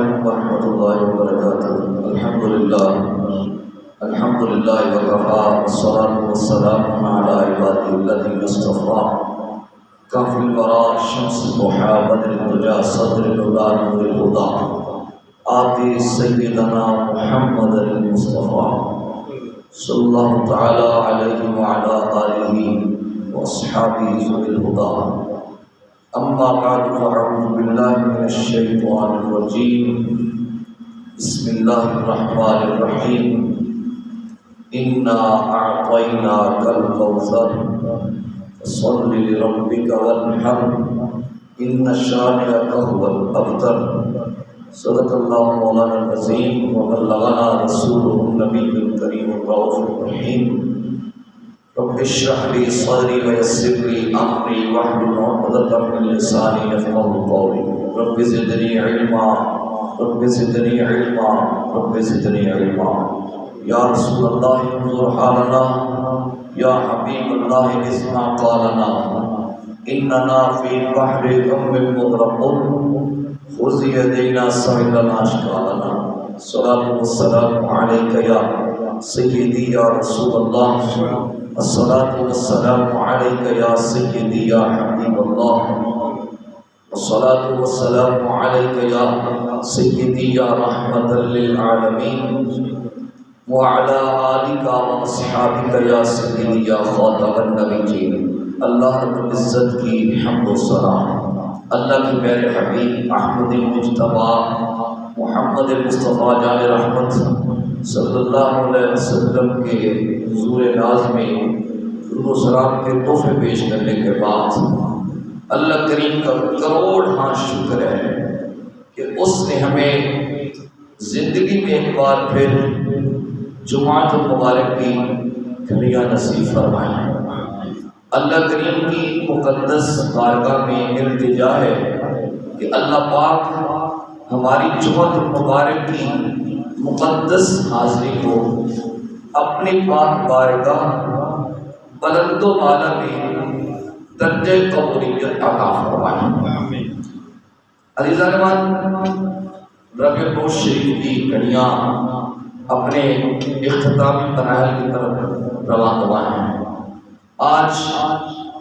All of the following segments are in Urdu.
علیکم ورحمۃ اللہ وبرکاتہ۔ الحمد للہ وکفیٰ والصلاة والسلام علی عبادہ الذین اصطفیٰ کفی الورا شمس الضحیٰ بدر الدجیٰ صدر الہدیٰ نور الہدیٰ آتی سیدنا محمد المصطفیٰ صلی اللہ تعالی علیہ وعلی آلہ واصحابہ ذوی الہدیٰ۔ اما بعد فاعوذ باللہ من الشیطان الرجیم، بسم اللہ الرحمن الرحیم۔ انا اعطیناک الکوثر فصل لربک وانحر ان شانئک هو الابتر۔ صدق اللہ مولانا العظیم وبلغنا رسولہ النبی الکریم الرؤوف الرحیم۔ رب اشرح لي صدري ويسر لي امري واحلل عقدة من لساني يفقهوا قولي۔ رب زدني علما رب زدني علما رب زدني علما۔ یا رسول اللہ انظر حالنا، یا حبیب اللہ اسمع قالنا، اننا فی بحر مغرقون خذ یدینا ساحلنا اشکالنا۔ الصلاۃ والسلام علیک یا سیدی یا رسول اللہ، الصلاۃ والسلام علیک یا سیدی یا حبیب اللہ، الصلاۃ والسلام علیک یا سیدی یا رحمۃ للعالمین، وعلی آلک واصحابک یا سیدی یا خاتم النبیین۔ اللہ رب العزت کی حمد و ثنا، اللہ کے پیارے حبیب احمد مجتبیٰ محمد مصطفیٰ جان رحمت صلی اللہ علیہ وسلم کے حضور ناز میں درود و سلام کے تحفے پیش کرنے کے بعد اللہ کریم کا کروڑ ہاں شکر ہے کہ اس نے ہمیں زندگی میں ایک بار پھر جمعۃ المبارک کی گھڑیاں نصیب فرمائیں۔ اللہ کریم کی مقدس بارگاہ میں التجا ہے کہ اللہ پاک ہماری جمعۃ المبارک کی مقدس حاضری کو اپنی پاک بارگاہ بلند و بالا میں درجہ قبولیت عطا فرمائے۔ عزیزان ربیع الاول شریف کی گھڑیاں اپنے اختتامی مراحل کی طرف رواں ہیں۔ آج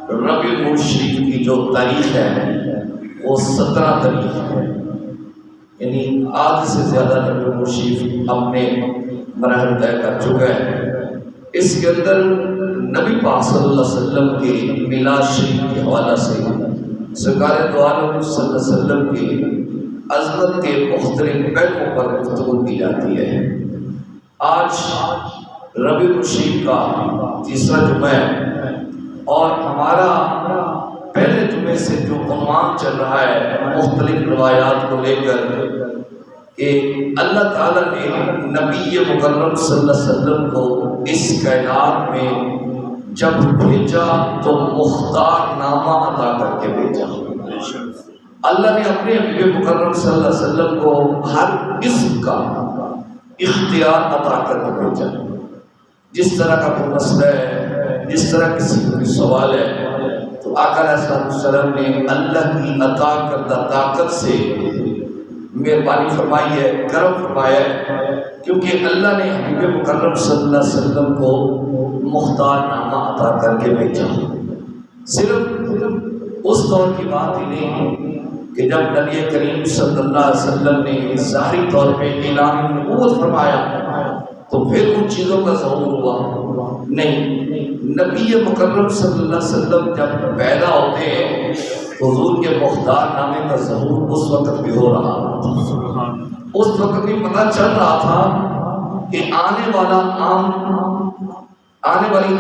ربیع الاول شریف کی جو تاریخ ہے وہ 17 تاریخ ہے، یعنی آدھ سے زیادہ ربیع الاول شریف اپنے مراحل طے کر چکا ہے۔ اس کے اندر نبی پاک صلی اللہ علیہ وسلم کے میلاد شریف کے حوالہ سے سرکار دو عالم صلی اللہ علیہ وسلم کی عظمت کے مختلف پہلوؤں پر گفتگو کی جاتی ہے۔ آج ربیع الاول شریف کا تیسرا جمعہ ہے اور ہمارا پہلے جمعے سے جو عنوان چل رہا ہے مختلف روایات کو لے کر کہ اللہ تعالیٰ نے نبی مکرم صلی اللہ علیہ وسلم کو اس کائنات میں جب بھیجا تو مختار نامہ عطا کر کے بھیجا۔ اللہ نے اپنے حبیب مکرم صلی اللہ علیہ وسلم کو ہر قسم کا اختیار عطا کر کے بھیجا۔ جس طرح کا کوئی مسئلہ ہے، جس طرح کسی کو کوئی سوال ہے تو آقا علیہ السلام نے اللہ کی عطا کردہ طاقت سے مہربانی فرمائی ہے، کرم فرمایا ہے، کیونکہ اللہ نے حبیب مکرم صلی اللہ علیہ وسلم کو مختار نامہ عطا کر کے بھیجا۔ صرف اس دور کی بات ہی نہیں کہ جب نبی کریم صلی اللہ علیہ وسلم نے ظاہری طور پہ اعلان نبوت فرمایا تو پھر ان چیزوں کا ظہور ہوا، نہیں، نبی مکرم صلی اللہ علیہ وسلم جب پیدا ہوتے ہیں حضور کے مختار نامے کا ظہور اس وقت بھی ہو رہا تھا۔ اس وقت بھی پتہ چل رہا تھا کہ آنے والی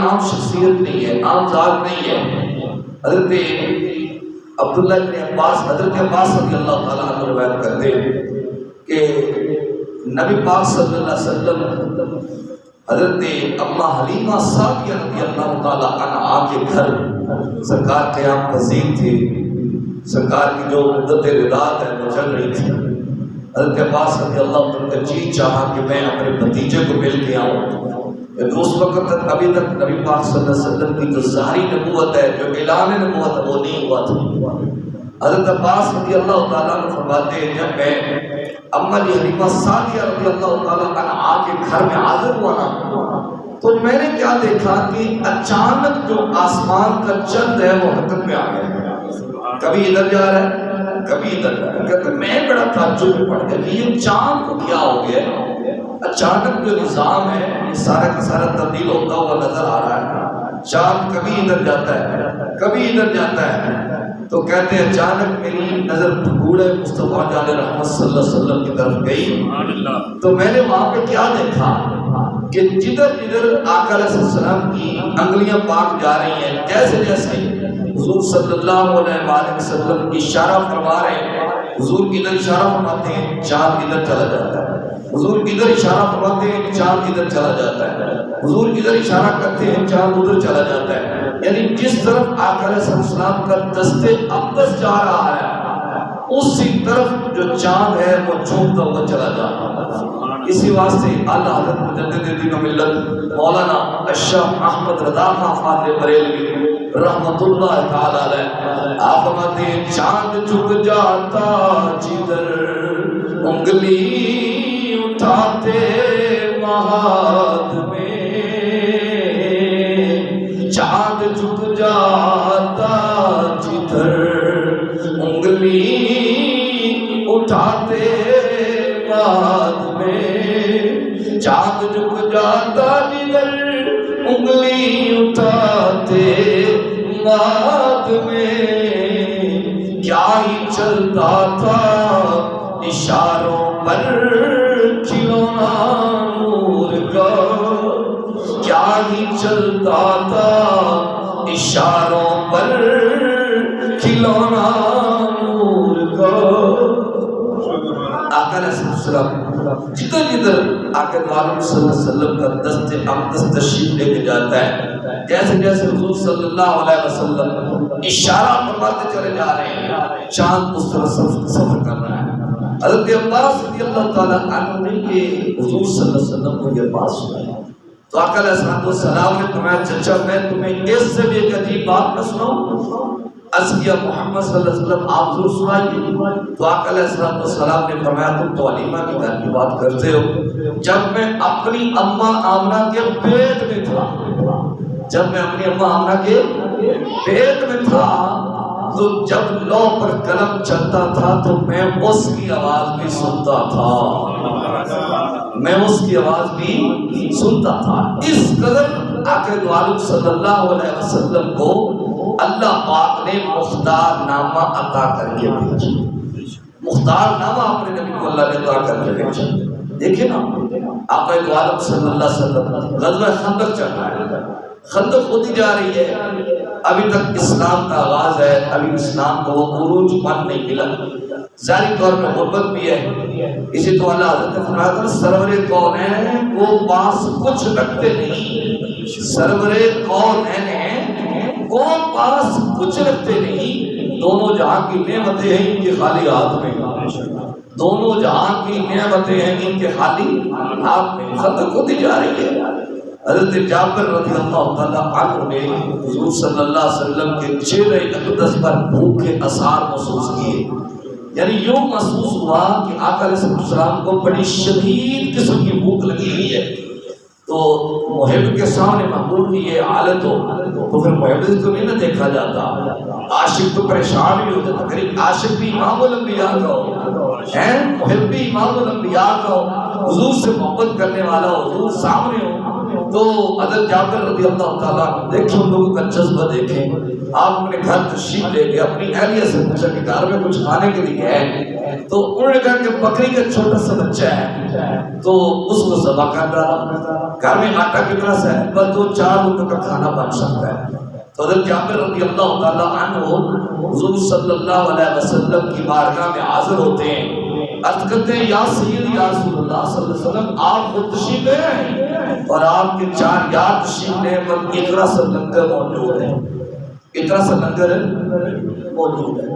عام شخصیت نہیں ہے، عام ذات نہیں ہے۔ حضرت عبداللہ بن عباس، حضرت عباس رضی اللہ تعالیٰ عنہ روایت کرتے ہیں کہ نبی پاک صلی اللہ علیہ وسلم حضرت اماں حلیمہ سعدیہ رضی اللہ تعالیٰ عنہا کے گھر سرکار قیام پذیر تھے، سرکار کی جو مدت رضاعت ہے وہ چل رہی تھی۔ حضرت عباس رضی اللہ تعالیٰ کا جی چاہا کہ میں اپنے بھتیجے کو مل کے آؤں، لیکن اس وقت تک ابھی تک نبی پاک صلی اللہ علیہ وسلم کی جو ظاہری نبوت ہے، جو اعلان نبوت ہے، وہ نہیں ہوا تھا۔ حضرت عباس رضی اللہ تعالیٰ عنہ فرماتے ہیں جب میں اما یہ حلیمہ سعدیہ رضی اللہ تعالیٰ عنہا کے گھر میں حاضر ہوا نا، تو میں نے کیا دیکھا کہ اچانک جو آسمان کا چند ہے وہ حرکت میں آ گیا، کبھی ادھر جا رہا ہے کبھی ادھر جا رہا ہے۔ کہتے میں بڑا تعجب میں پڑ گیا کہ یہ چاند کو کیا ہو گیا، اچانک جو نظام ہے یہ سارا کا سارا تبدیل ہوتا ہوا نظر آ رہا ہے، چاند کبھی ادھر جاتا ہے کبھی ادھر جاتا ہے۔ تو کہتے ہیں اچانک میری نظر بوڑھے مصطفیٰ جان رحمت صلی اللہ علیہ وسلم کی طرف گئی، تو میں نے وہاں پہ کیا دیکھا کہ جدھر جدھر آقا علیہ السلام کی انگلیاں پاک جا رہی ہیں، جیسے جیسے حضور صلی اللہ علیہ وآلہ وسلم اشارہ فرما رہے ہیں، حضور ادھر اشارہ فرماتے ہیں چاند ادھر چلا جاتا ہے، حضور ادھر اشارہ فرماتے ہیں چاند ادھر چلا جاتا ہے، حضور ادھر اشارہ کرتے ہیں چاند ادھر چلا جاتا ہے۔ یعنی جس طرف آقا علیہ السلام کا دست اقدس جا رہا ہے اسی طرف جو چاند ہے وہ جھومتا ہوا چلا جا رہا ہے۔ اسی واسطے اللہ حضرت مجدد دین و ملت مولانا الشیخ احمد رضا خان فاضل بریلوی رحمت اللہ تعالی علیہ آپ فرماتے ہیں چاند جھک جاتا جدھر انگلی اٹھاتے مہاد میں، چاند جھک جاتا جدھر انگلی اٹھاتے مہاد میں، چاند جھک جاتا جدھر انگلی اٹھاتے مہاد میں، کیا ہی چلتا تھا اشاروں پر کھلونا نور کا، کیا ہی چلتا تھا اشاروں پر کھلونا نور کا۔ آقا علیہ السلام جدھر جدھر آقا معلوم صلی اللہ علیہ وسلم کا دست اقدس تشریف لے کے جاتا ہے، جیسے جیسے حضور صلی اللہ علیہ وسلم اشارہ فرماتے چلے جا رہے ہیں چاند اس طرح سفر کر رہا ہے۔ حضرت عباس رضی اللہ تعالیٰ عنہ نے یہ حضور صلی اللہ علیہ وسلم کو یہ بات سنائی، تو آقا علیہ السلام نے فرمایا چچا میں تمہیں اس سے بھی ایک عجیب بات نہ سناؤں، عزیہ محمد صلی اللہ علیہ وسلم آپ ضرور سنائیے۔ تو آقا علیہ السلام نے فرمایا تم تو علیمہ کی گھر کی بات کرتے ہو، جب میں اپنی اماں آمنہ کے پیٹ میں تھا، جب میں اپنی اماں آمنہ کے پیٹ میں تھا تو جب لو پر قلم چلتا تھا تو میں اس کی آواز بھی سنتا تھا، میں اس کی آواز بھی سنتا تھا۔ اس قدر آقا دو عالم صلی اللہ علیہ وسلم کو اللہ پاک نے مختار نامہ عطا کر کے بھیجا، مختار نامہ اپنے نبی کو اللہ نے عطا کر کے بھیجا۔ دیکھیں نا آقا دو عالم صلی اللہ علیہ وسلم غزوہ خندق چل رہا ہے، خندق ہوتی جا رہی ہے، ابھی تک اسلام کا آغاز ہے، ابھی اسلام کو وہ عروج پن نہیں ملا، ظاہری طور میں غربت بھی ہے۔ اسی تو اللہ حضرت نے فرمایا تھا سرور کونین کو پاس کچھ رکھتے نہیں، سرور کونین کو پاس کچھ رکھتے نہیں، دونوں جہاں کی نعمتیں ہیں ان کے خالی ہاتھ میں، دونوں جہاں کی نعمتیں ہیں ان کے خالی ہاتھ میں۔ خندق ہوتی جا رہی ہے، حضرت جابر رضی اللہ تعالیٰ عنہ نے حضور صلی اللہ علیہ وسلم کے چہرے اقدس پر بھوک کے اثار محسوس کیے، یعنی یوں محسوس ہوا کہ آقا علیہ السلام کو بڑی شدید قسم کی بھوک لگی ہوئی ہے۔ تو محب کے سامنے محبوب کی یہ حالت ہو تو پھر محب سے تو نہیں نہ دیکھا جاتا، عاشق تو پریشان بھی ہو جاتا، غریب عاشق بھی امام الانبیاء کا ہو، محب بھی امام الانبیاء کا ہو، حضور سے محبت کرنے والا ہو، حضور سامنے ہو۔ تو حضرت جابر رضی اللہ تعالیٰ دیکھیں ان لوگوں کا جذبہ دیکھیں، آپ اپنے گھر تشریف لے کے اپنی اہلیہ سے پوچھا کہ گھر میں کچھ کھانے کے لیے ہے، تو انہوں نے کہا کہ بکری کا چھوٹا سا بچہ ہے تو اس کو ذبح کر ڈالا، گھر میں آٹا کتنا سا ہے بس 2-4 روپے کا کھانا بن سکتا ہے۔ تو حضرت جابر رضی اللہ تعالیٰ عنہ حضور صلی اللہ علیہ وسلم کی بارگاہ میں حاضر ہوتے ہیں، عرض کرتے ہیں یا سیدی یا رسول اللہ صلی اللہ علیہ وسلم آپ خود تشریف لے ہیں اور آپ کے 4 یار تشریف لے پر اتنا سا لنگر موجود ہے، اتنا سا لنگر موجود ہے۔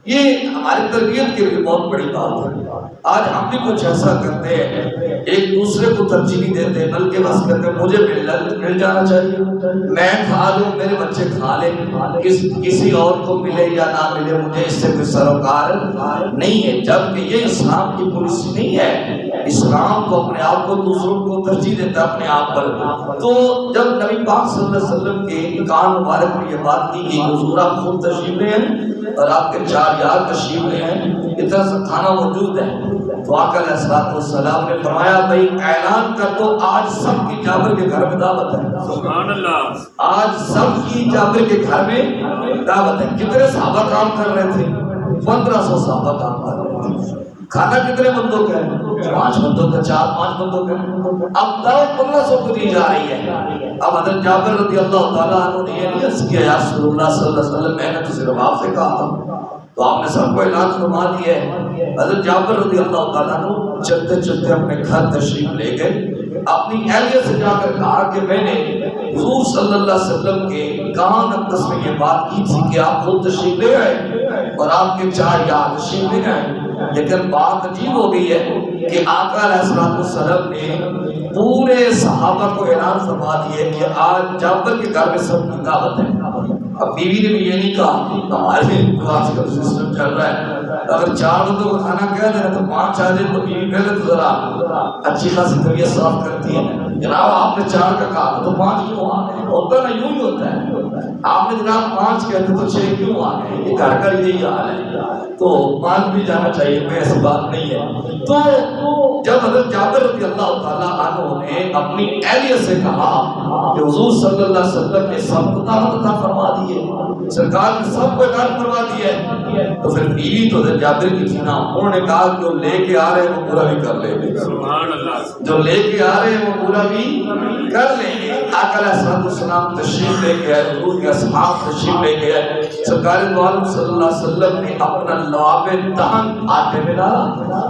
یہ ہماری تربیت کے لیے بہت بڑی بات ہے۔ آج ہم بھی کچھ ایسا کرتے ہیں، ایک دوسرے کو ترجیح نہیں دیتے، بلکہ بس کہتے ہیں مجھے مل جانا چاہیے، میں کھا لوں، میرے بچے کھا لیں، کسی اور کو ملے یا نہ ملے مجھے اس سے کوئی سروکار نہیں ہے۔ جبکہ یہ اسلام کی پالیسی نہیں ہے۔ اسلام کو اپنے آپ کو دوسروں کو ترجیح دیتا ہے اپنے آپ پر۔ تو جب نبی پاک صلی اللہ علیہ وسلم کے کان مبارک میں یہ بات کی کہ حضور آپ خود تشریف لے ہیں اور آپ کے 4 یار تشریف لے ہیں، اتنا سا کھانا موجود ہے، تو آقا علیہ الصلوۃ والسلام نے فرمایا بھائی اعلان کر دو آج سب کی جابر کے گھر میں دعوت ہے۔ سبحان اللہ، آج سب کی جابر کے گھر میں دعوت ہے۔ کتنے صحابہ کام کر رہے تھے؟ 1500 صحابہ کام کر رہے تھے۔ کھانا کتنے بندوں کا ہے؟ 5 بندوں کا، 4-5 بندوں کا۔ اب دعوت 1500 کو دی جا رہی ہے۔ اب حضرت جابر رضی اللہ تعالیٰ عنہ نے یہ نہیں عرض کیا یا رسول اللہ صلی اللہ علیہ وسلم میں نے تو صرف آپ سے کہا تھا، تو آپ نے سب کو اعلان فرما دیا ہے۔ حضرت جابر رضی اللہ تعالیٰ عنہ چلتے چلتے اپنے گھر تشریف لے گئے، اپنی اہلیہ سے جا کر کہا کہ میں نے حضور صلی اللہ علیہ وسلم کے کان اقدس میں یہ بات کی تھی کہ آپ خود تشریف لے گئے اور آپ کے 4 یار تشریف لے گئے، لیکن بات عجیب ہو گئی ہے کہ آقا علیہ الصلوۃ والسلام نے پورے صحابہ کو اعلان فرما دیا کہ آج جابر کے گھر میں سب کی دعوت ہے۔ اب بیوی نے بھی یہ نہیں کہا، ہمارے جو آج کل سسٹم چل رہا ہے اگر 4 بندوں کو کھانا کہہ دیں تو 5 آ جائے تو بیوی پہلے تو ذرا اچھی خاصی طبیعت صاف کرتی ہے، جناب آپ نے 4 کا کہا تو 5 کیوں آ گئے؟ ہوتا نا یوں ہی ہوتا ہے، آپ نے جناب 5 کہتے تو 6 کیوں آ گئے؟ یہ گھر کا یہی حال ہے، تو مان بھی جانا چاہیے، کوئی ایسی بات نہیں ہے۔ تو جب حضرت جابر رضی اللہ تعالیٰ عنہ نے اپنی اہلیہ سے کہا کہ حضور صلی اللہ علیہ وسلم نے سب کو دعوت عطا فرما دی ہے، سرکار نے سب کو اعلان فرما دیا ہے، تو پھر بیوی تو حضرت جابر کی تھی نا، انہوں نے کہا جو لے کے آ رہے ہیں وہ پورا بھی کر لیں گے، سبحان اللہ، جو لے کے آ رہے ہیں وہ پورا بھی کر لیں گے۔ آقا علیہ الصلوۃ والسلام تشریف لے کے آئے، حضور کے اصحاب تشریف لے کے آئے، سرکار دو عالم صلی اللہ علیہ وسلم نے اپنا لعاب دہن آٹے میں ڈالا،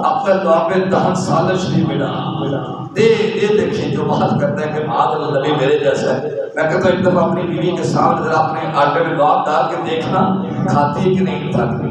اپنا لعاب دہن سالن شریف میں ڈالا۔ دیکھیں جو بات کرتے ہیں کہ معاذ اللہ نبی میرے جیسا ہے، میں کہتا ہوں ایک دفعہ اپنی بیوی کے سامنے ذرا اپنے آٹے میں لعاب ڈال کے دیکھنا کھاتی ہے کہ نہیں کھاتی،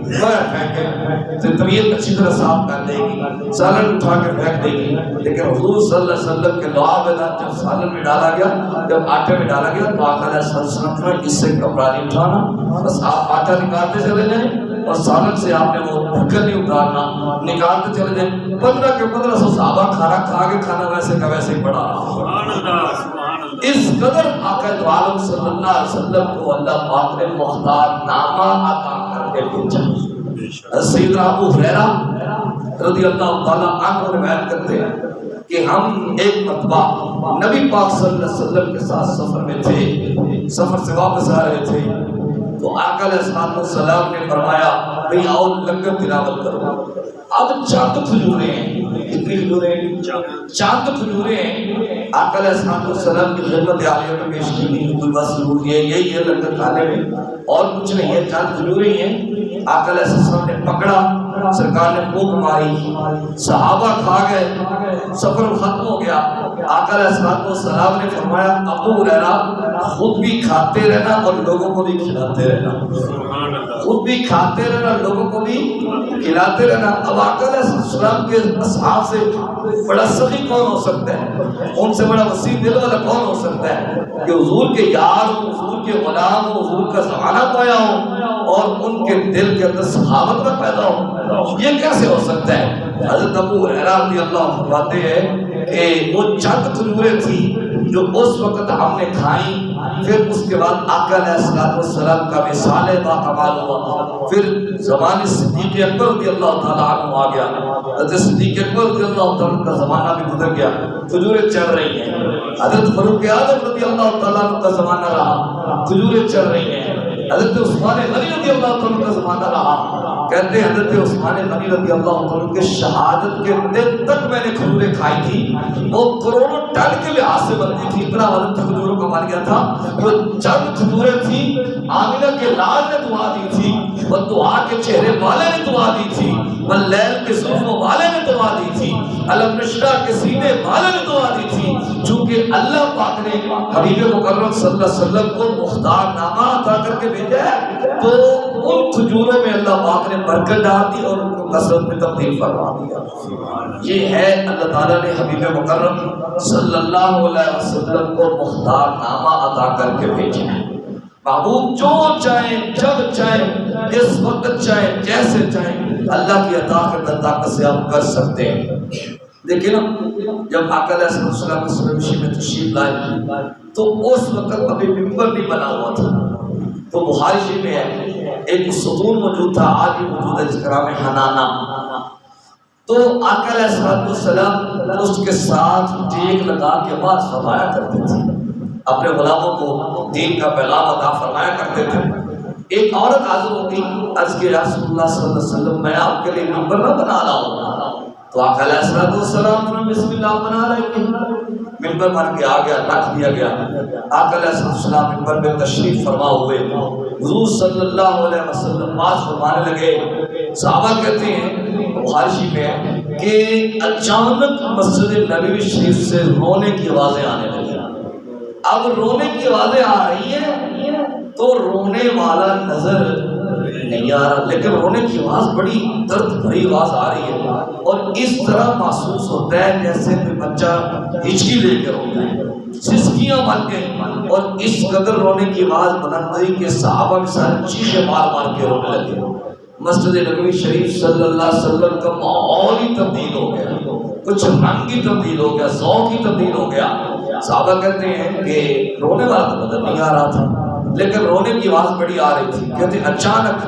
طبیعت اچھی طرح صاف کر دے گی، سالن اٹھا کے پھینک دے گی۔ لیکن حضور صلی اللہ علیہ وسلم کے لعاب دہن جب سالن میں ڈالا گیا، جب آٹے میں ڈالا گیا تو آقا علیہ السلام نے اس سے کپڑا نہیں اٹھانا، بس آپ آٹا نکالتے چلے جائیں اور سالن سے آپ نے وہ ڈھکن نہیں اتارنا، نکالتے چلے جائیں۔ 15 کے 1500 صحابہ کھانا کھا کے کھانا ویسے کا ویسے پڑا۔ اس قدر آقا دو عالم صلی اللہ علیہ وسلم کو اللہ پاک نے مختار نامہ عطا کر کے بھیجا۔ سیدنا ابو ہریرہ رضی اللہ تعالیٰ عنہ روایت کرتے ہیں کہ ہم ایک مرتبہ نبی پاک صلی اللہ علیہ وسلم کے ساتھ سفر میں تھے، سفر سے واپس آ رہے تھے، تو آقا علیہ السلام نے فرمایا بھئی آؤ لنگر تلاوت کرو۔ اب چاند کھجوریں ہیں، کتنی کھجوریں ہیں؟ چاند کھجوریں ہیں، آقا علیہ السلام کی خدمت عالیہ میں پیش کی گئی، بس ضرور یہی ہے لنگر کھانے میں اور کچھ نہیں ہے، چاند کھجوریں ہیں۔ آقا علیہ السلام نے پکڑا، سرکار نے پھونک ماری، صحابہ کھا گئے، سفر ختم ہو گیا۔ آقا علیہ السلام نے فرمایا ابو ہریرہ خود بھی کھاتے رہنا اور لوگوں کو بھی کھلاتے رہنا، خود بھی کھاتے رہنا لوگوں کو بھی کھلاتے رہنا۔ اب آقا علیہ السلام کے اصحاب سے بڑا سخی کون ہو سکتا ہے؟ ان سے بڑا وسیع دل والا کون ہو سکتا ہے کہ حضور کے یار ہوں، حضور کے غلام ہوں، حضور کا زمانہ پایا ہوں اور ان کے دل کے اندر صحابت میں پیدا ہو؟ یہ کیسے ہو سکتا ہے؟ حضرت ابو ہریرہ رضی اللہ عنہ فرماتے ہیں کہ وہ چند کھجوریں تھی جو اس وقت ہم نے کھائیں، پھر اس کے بعد آقا علیہ السلام کا وصال باکمال ہوا، پھر زمانے صدیق اکبر رضی اللہ تعالیٰ عنہ آ گیا، حضرت صدیق اکبر رضی اللہ تعالیٰ عنہ کا زمانہ بھی گزر گیا، کھجوریں چل رہی ہیں۔ حضرت فاروق اعظم رضی اللہ تعالیٰ عنہ کا زمانہ رہا، کھجوریں چل رہی ہیں۔ حضرت عثمان غنی رضی اللہ تعالیٰ عنہ کا زمانہ رہا، کہتے ہیں حضرت عثمان غنی رضی اللہ تعالیٰ کے شہادت کے دن تک میں نے کھجوریں کھائی تھی، وہ کروڑوں ٹن کے لحاظ سے بنتی تھی، اتنا وزن تھا کھجوروں کا مار گیا تھا۔ وہ چند کھجوریں تھیں، آمنہ کے لال نے دعا دی تھی، وہ دعا کے چہرے والے نے دعا دی تھی، واللیل کے زلفوں والے نے دعا دی تھی، علم نشرح کے سینے والے نے دعا دی تھی، چونکہ اللہ پاک نے حبیب مکرم صلی اللہ علیہ وسلم کو مختار نامہ عطا کر کے بھیجا ہے، تو ان کھجوروں میں اللہ پاک نے برکت ڈال دی اور ان کو کثرت میں تبدیل فرما دیا۔ یہ ہے اللہ تعالیٰ نے حبیب مکرم صلی اللہ علیہ وسلم کو مختار نامہ عطا کر کے بھیجا ہے۔ محبوب جو چاہیں، جب چاہیں، جس وقت چاہیں، جیسے چاہیں، اللہ کی عطا کردہ طاقت سے آپ کر سکتے ہیں۔ دیکھیں نا، جب آقا علیہ السلام مسلم میں تشریف لائے تو اس وقت ابھی ممبر نہیں بنا ہوا تھا، تو بخاری شریف میں ہے ایک ستون موجود تھا، آج بھی موجود ہے، جس کا نام ہے حنانہ۔ تو آقا علیہ السلام اس کے ساتھ ٹیک لگا کے آواز فرمایا کرتے تھے، اپنے غلاموں کو دین کا پیغام عطا فرمایا کرتے تھے۔ ایک عورت حاضر ہوتی، عرض کی رسول اللہ صلی اللہ علیہ وسلم میں آپ کے لیے ممبر نہ بنا رہا ہوں، تو آقا علیہ السلام نے بسم اللہ بنا رہے ہیں، ممبر بن کے آ گیا، رکھ دیا گیا۔ آقا علیہ السلام ممبر میں تشریف فرما ہوئے، حضور صلی اللہ علیہ وسلم بات فرمانے لگے۔ صحابہ کہتے ہیں بخاری شریف میں کہ اچانک مسجد نبوی شریف سے رونے کی آوازیں آنے لگی۔ اب رونے کی آوازیں آ رہی ہیں تو رونے والا نظر نہیں آ رہا، لیکن رونے کی آواز بڑی درد بھری آواز آ رہی ہے، اور اس طرح محسوس ہوتا ہے جیسے کوئی بچہ ہچکی لے کے روتا ہے، سسکیاں بن گئی، اور اس قدر رونے کی آواز بلند ہوئی کہ صحابہ بھی سارے چیخیں مار مار کے رونے لگے۔ مسجد نبوی شریف صلی اللہ علیہ وسلم کا ماحول ہی تبدیل ہو گیا، کچھ رنگ ہی تبدیل ہو گیا، ذوق ہی تبدیل ہو گیا۔ صحابہ کہتے ہیں کہ رونے والا تو نظر نہیں آ رہا تھا، لیکن رونے کی آواز بڑی آ رہی تھی۔ کہتے ہیں اچانک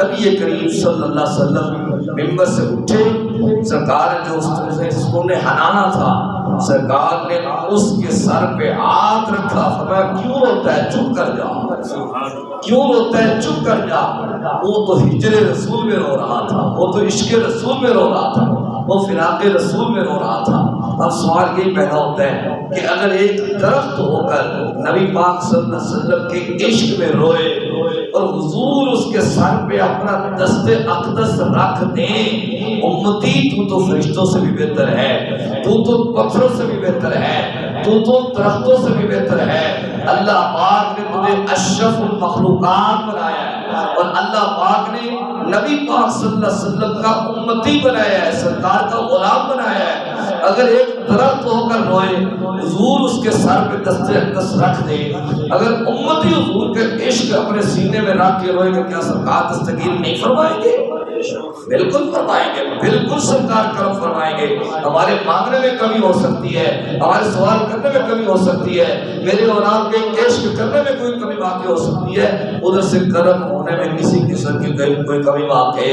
نبی کریم صلی اللہ علیہ وسلم ممبر سے اٹھے، سرکار نے جو سکون حنانہ تھا، سرکار نے اس کے سر پہ ہاتھ رکھا، فرمایا کیوں روتا ہے، چپ کر جا، کیوں روتا ہے، چپ کر جا۔ وہ تو ہجر رسول میں رو رہا تھا، وہ تو عشق رسول میں رو رہا تھا، وہ فراق رسول میں رو رہا تھا۔ اب سوال یہی پیدا ہوتا ہے کہ اگر ایک درخت ہو کر نبی پاک صلی اللہ علیہ وسلم کے عشق میں روئے اور حضور اس کے سر پہ اپنا دست اقدس رکھ دیں، امتی تو فرشتوں سے بھی بہتر ہے، تو پتھروں سے بھی بہتر ہے، تو درختوں سے بھی بہتر ہے۔ اللہ پاک نے تجھے اشرف المخلوقات بنایا ہے، اور اللہ پاک نے نبی پاک صلی اللہ علیہ وسلم کا امتی بنایا ہے، سرکار کا غلام بنایا ہے۔ اگر ایک درخت ہو کر روئے، حضور اس کے سر پہ دست اقدس رکھ دے، اگر امتی حضور کے عشق اپنے سینے میں رکھ کے روئے گا، کیا سرکار دستگیر نہیں فرمائیں گے؟ بالکل فرمائیں گے، بالکل سرکار کرم فرمائیں گے۔ ہمارے مانگنے میں کمی ہو سکتی ہے، ہمارے سوال کرنے میں کمی ہو سکتی ہے، میرے اور آپ کے عشق کرنے میں کوئی کمی واقع ہو سکتی ہے، ادھر سے کرم ہونے میں کسی قسم کی کوئی کمی واقع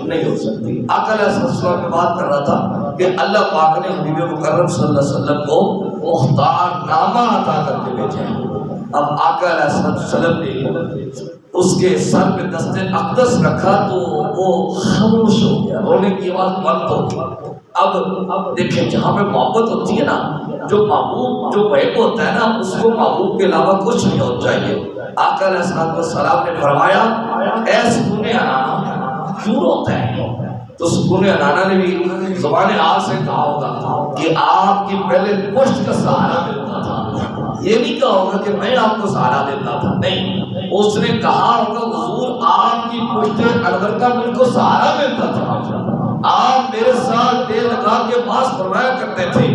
نہیں ہو سکتی۔ آقا علیہ السلام میں بات کر رہا تھا کہ اللہ پاک نے حبیب مکرم صلی اللہ علیہ وسلم کو مختار نامہ عطا کر کے بھیجا ہے۔ اب آقا علیہ السلام نے اس کے سر پہ دست اقدس رکھا تو وہ خاموش ہو گیا، رونے کی آواز بند ہو گئی۔ اب دیکھیں جہاں پہ محبت ہوتی ہے نا، جو محبوب جو محب ہوتا ہے نا، اس کو محبوب کے علاوہ کچھ نہیں ہونا چاہیے۔ آقا علیہ السلام نے فرمایا اے سکون حنانہ کیوں روتا ہے؟ تو سکون حنانہ نے بھی زبان آگ سے کہا ہوگا کہ آپ کی پہلے پشت کا سہارا ملتا تھا، یہ نہیں کہا ہوگا کہ میں آپ کو سہارا دیتا تھا، نہیں، اس نے کہا ہوگا حضور آپ کی پشت انور کا مجھ کو سہارا ملتا تھا، آپ میرے ساتھ دل لگا کے پاس فرمایا کرتے تھے،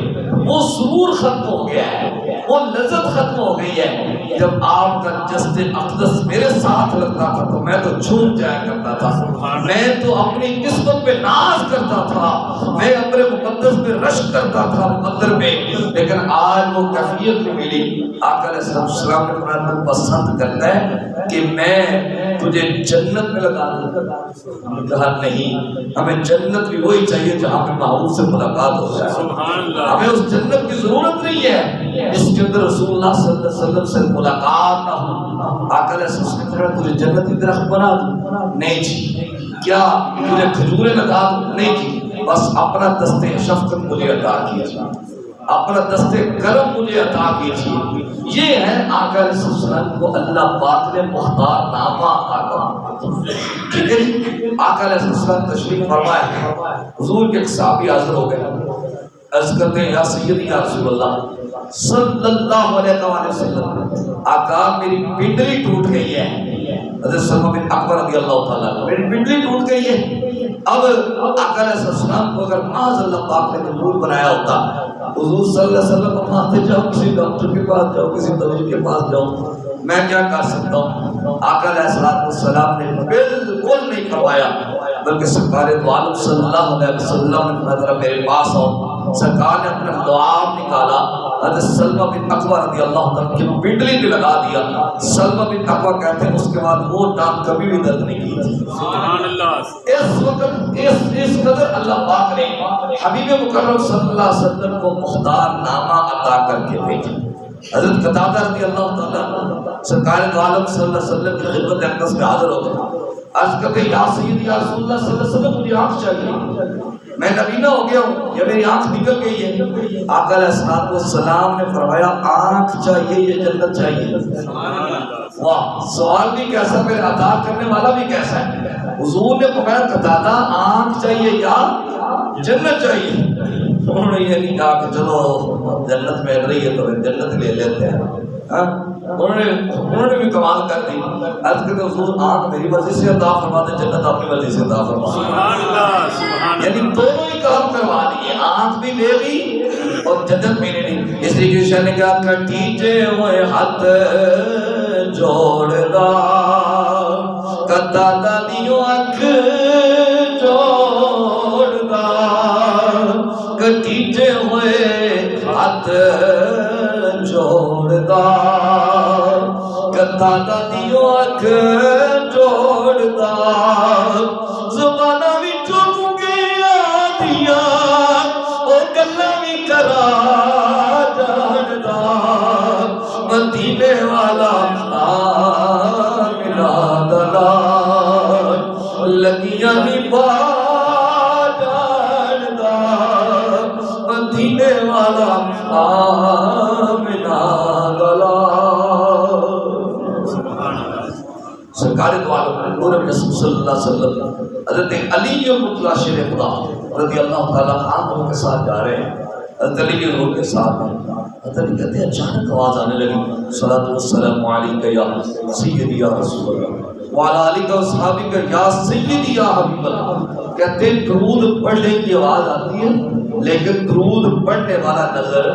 وہ سرور ختم ہو گیا ہے، وہ لذت ختم ہو گئی ہے۔ جب آپ کا جسد اقدس میرے ساتھ لگتا تھا تو میں تو جھوم جایا کرتا تھا، میں تو اپنی قسمت پہ ناز کرتا تھا، میں اپنے مقدس پہ رشک کرتا تھا مقدر میں، لیکن آج وہ کیفیت نہیں ملی۔ آقا علیہ السلام نے فرمایا تو پسند کرتا ہے کہ میں تجھے جنت میں لگا دوں؟ کہا نہیں، ہمیں جنت بھی وہی چاہیے جہاں پہ محبوب سے ملاقات ہو جائے، ہمیں اس جنت کی ضرورت نہیں ہے جس کے اندر رسول اللہ صلی اللہ علیہ وسلم سے ملاقات نہ ہو۔ آقا علیہ السلام نے فرمایا تجھے جنت کی درخت بنا دوں؟ نہیں جی۔ کیا تجھے کھجوریں لگا دوں؟ نہیں جی، بس اپنا دست شفقت مجھے عطا کیجیے، اپنا دست کرم مجھے عطا کیجیے۔ یہ ہے آقا علیہ السلام کو اللہ پاک نے مختار نامہ عطا کیا۔ ٹھیک ہے جی، آقا علیہ السلام تشریف فرمائے، حضور کے صحابی حاضر ہو گئے، عرض کرتے ہیں یا سیدی یا رسول اللہ صلی اللہ علیہ وسلم، آقا میری پنڈلی ٹوٹ گئی ہے۔ حضرت سلمہ بن اکبر رضی اللہ تعالیٰ عنہ، میری پنڈلی ٹوٹ گئی ہے۔ اب آقا علیہ السلام کو اگر معاذ اللہ پاک نے مجبور بنایا ہوتا، حضور صلی اللہ علیہ وسلم فرماتے جاؤ کسی ڈاکٹر کے پاس جاؤ، کسی طبیب کے پاس جاؤ، میں کیا کر سکتا ہوں؟ آقا علیہ السلام نے بالکل نہیں فرمایا، بلکہ سرکار دو عالم صلی اللہ علیہ وسلم نے ذرا میرے پاس آؤ۔ سرکار نے اپنا دعا نکالا، حضرت سلمہ بن اکبر رضی اللہ تعالیٰ کی پنڈلی پہ لگا دیا۔ سلمہ بن اکبر کہتے ہیں اس کے بعد وہ ٹانگ کبھی بھی درد نہیں کی تھی۔ سبحان اللہ۔ اس وقت اس قدر اللہ پاک نے حبیب مکرم صلی اللہ علیہ وسلم کو مختار نامہ عطا کر کے بھیجا۔ حضرت قتادہ رضی اللہ تعالیٰ سرکار دو عالم صلی اللہ علیہ وسلم کی خدمت اقدس میں حاضر ہو گئے۔ عرض کرتے یا سیدی یا رسول اللہ صلی اللہ علیہ وسلم مجھے آنکھ چاہیے، میں نبینا ہو گیا ہوں یا میری آنکھ نکل گئی ہے۔ آقا علیہ السلام نے فرمایا آنکھ چاہیے یا جنت چاہیے؟ واہ، سوال بھی کیسا، پھر عطا کرنے والا بھی کیسا ہے۔ حضور نے فرمایا قتادہ آنکھ چاہیے یا جنت چاہیے؟ انہوں نے یہ نہیں کہا کہ چلو جنت مل رہی ہے تو جنت لے لیتے ہیں، انہوں نے بھی کمال کر دی۔ عرض کرتے حضور آنکھ میری مرضی سے عطا فرما دے، جنت اپنی مرضی سے عطا فرما دے، یعنی دونوں ہی کام کروا دیے، آنکھ بھی لے لی اور جنت بھی لے لی۔ اس لیے کسی نے کہا کٹیجے ہوئے ہاتھ جوڑدا قتادہ دیو اکھ جوڑدا، کٹیجے ہوئے ہاتھ جوڑدا قتادہ دیو اکھ جوڑدا، زبانہ بھی چک گیا دیا او گلا بھی کرا جاندا، مدینے والا آمنہ دلال لگیاں نہیں پا جاندا، مدینے والا آمنہ دلال۔ سرکار دو عالم نور رسول صلی اللہ علیہ وسلم حضرت علی مطلع شیر خدا رضی اللہ تعالیٰ عنہ کے ساتھ جا رہے ہیں۔ حضرت علی کے روح کے ساتھ حضرت علی کہتے ہیں اچانک آواز آنے لگی صلاۃ والسلام علیک یا سیدی یا رسول اللہ وعلی آلک و صحابک یا سیدی یا حبیب اللہ۔ کہتے ہیں درود پڑھنے کی آواز آتی ہے لیکن درود پڑھنے والا نظر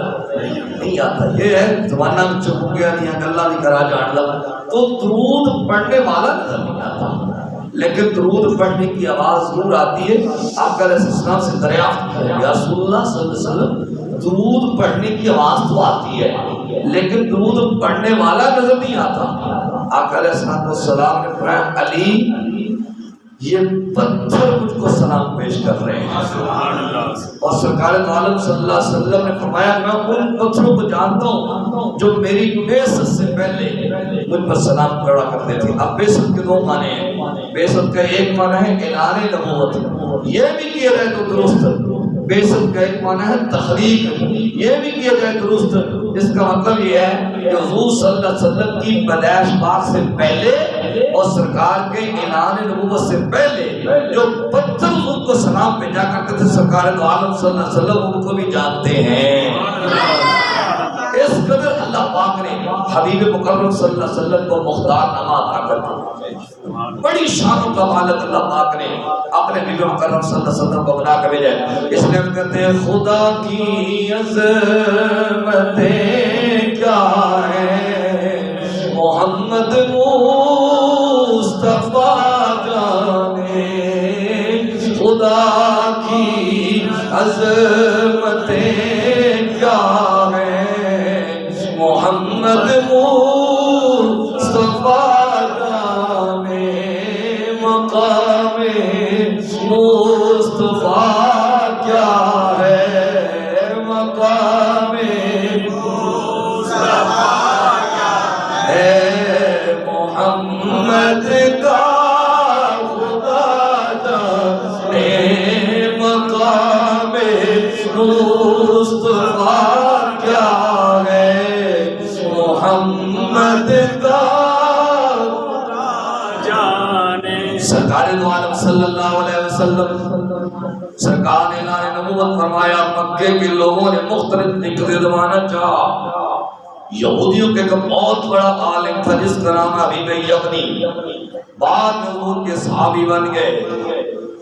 نہیں آتا۔ یہ ہے زمانہ میں چپ گیا نہیں گلا بھی کرا جان لگا تو درود پڑھنے والا نظر نہیں آتا، لیکن درود پڑھنے کی آواز ضرور آتی ہے۔ آقا علیہ السلام سے دریافت کیا یا رسول اللہ صلی اللہ علیہ وسلم درود پڑھنے کی آواز تو آتی ہے لیکن درود پڑھنے والا نظر نہیں آتا۔ آقا علیہ السلام نے فرمایا علی یہ پتھر مجھ کو سلام پیش کر رہے ہیں، اور سرکار دو عالم صلی اللہ علیہ وسلم نے فرمایا میں ان پتھروں کو جانتا ہوں جو میری بعثت سے پہلے مجھ پر سلام پڑھا کرتے تھے۔ اب بعثت کے دو معنی ہیں، بعثت کا ایک معنی ہے اعلان نبوت، یہ بھی کیا جائے تو درست، بعثت کا ایک معنی ہے تخلیق، یہ بھی کیا جائے درست۔ اس کا مطلب یہ ہے کہ حضور صلی اللہ علیہ وسلم کی پیدائش پاک سے پہلے اور سرکار کے اعلان نبوت سے پہلے جو پتھر حضور کو سلام بھیجا کرتے تھے سرکار دو عالم صلی اللہ علیہ وسلم ان کو بھی جانتے ہیں۔ اس قدر اللہ پاک نے حبیب مکرم صلی اللہ علیہ وسلم کو مختار نامہ عطا کر دیا، بڑی شان و کمالت اللہ پاک نے اپنے حبیب مکرم صلی اللہ علیہ وسلم کو بنا کر بھیجا ہے۔ اس لیے ہم کہتے ہیں خدا کی عظمتیں کیا ہے محمد مصطفیٰ جانے، خدا کی عظمتیں کیا ہے محمد مصطفیٰ جانے، مقام مصطفیٰ کیا ہے، مقام مصطفیٰ کیا ہے محمد کا خدا جانے، مقام مصطفیٰ کیا ہے محمد کا جانے۔ سرکار دو عالم صلی اللہ علیہ وسلم سرکار نے اعلان نبوت فرمایا، مکے کے لوگوں نے مختلف فکر زمانہ چاہا۔ یہودیوں کے ایک بہت بڑا عالم تھا جس کا نام حبیب یمنی، بعد میں حضور کے صحابی بن گئے۔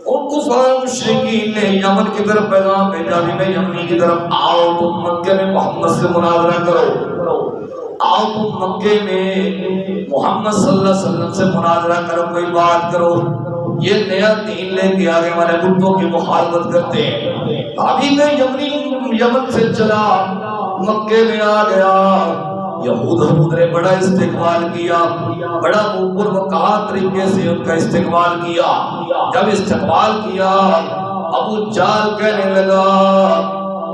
ان کفار مشرکین نے یمن کی طرف پیغام بھیجا، حبیب یمنی کی طرف آؤ، تم مکے میں محمد سے مناظرہ کرو، آؤ تم مکے میں محمد صلی اللہ علیہ وسلم سے مناظرہ کرو، کوئی بات کرو، یہ نیا دین لے کے آگے ہمارے بتوں کی مخالفت کرتے ہیں۔ حبیب یمنی یمن سے چلا، مکے میں آ گیا، یہود نے بڑا استقبال کیا، بڑا پروقار طریقے سے ان کا استقبال کیا۔ جب استقبال کیا، ابو جہل کہنے لگا،